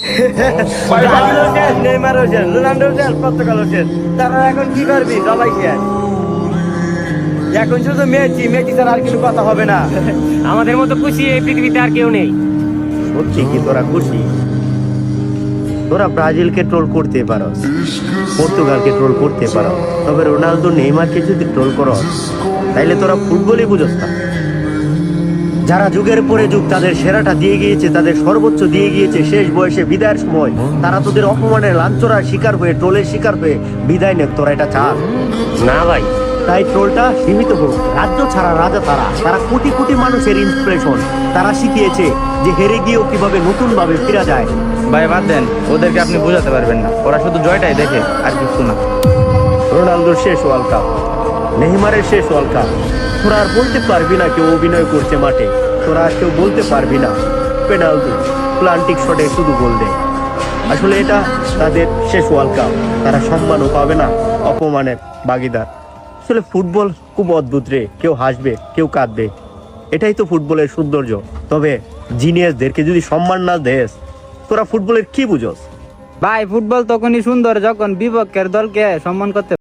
ব্রাজিলও শেষ, নেইমারও শেষ, রোনাল্ডোও শেষ, পর্তুগালও শেষ। তারা এখন কি করবি? সবাই শেষ। এখন শুধু মেসি, মেসি ছাড়া আর কিছু কথা হবে না। আমাদের মতো খুশি এই পৃথিবীতে আর কেউ নেই। সত্যি কি তোরা খুশি? তোরা ব্রাজিলকে ট্রোল করতে পারস, পর্তুগালকে ট্রোল করতে পারো, তবে রোনালদো নেইমারকে যদি ট্রোল করো তাইলে তোরা ফুটবলই বুঝস না। যারা যুগের পরে যুগ তাদের সেরাটা দিয়ে গিয়েছে, তাদের সর্বোচ্চ দিয়ে গিয়েছে, শেষ বয়সে বিদায়ের সময় তারা তোদের অপমানের লাঞ্ছনার শিকার হয়ে, ট্রোলের শিকার হয়ে বিদায় নেক। তোরা এটা চাস না ভাই, তাই ট্রোলটা সীমিত হোক। রাজ্য ছাড়া রাজা তারা, তারা কোটি কোটি মানুষের ইন্সপিরেশন। তারা শিখিয়েছে যে হেরে গিয়েও কিভাবে নতুন ভাবে ফিরা যায়। ভাই বাদ দেন, ওদেরকে আপনি বোঝাতে পারবেন না, ওরা শুধু জয়টাই দেখে আর কিছু না। রোনালদোর শেষ ওয়ার্ল্ড কাপ, নেইমারের শেষ ওয়ার্ল্ড কাপ। তোরা আর বলতে পারবি না কেউ অভিনয় করছে মাঠে, তোরা আর কেউ বলতে পারবি না পেনাল্টি প্লান্টিক শটে শুধু গোল দেয়। আসলে এটা তাদের শেষ ওয়ার্ল্ড কাপ, তারা সম্মানও পাবে না, অপমানের ভাগিদার। আসলে ফুটবল খুব অদ্ভুত রে, কেউ হাসবে কেউ কাঁদবে, এটাই তো ফুটবলের সৌন্দর্য। তবে জিনিয়াসদেরকে যদি সম্মান না দেস, তোরা ফুটবলের কি বুঝোস? ভাই ফুটবল তখনই সুন্দর যখন বিপক্ষের দলকে সম্মান করতে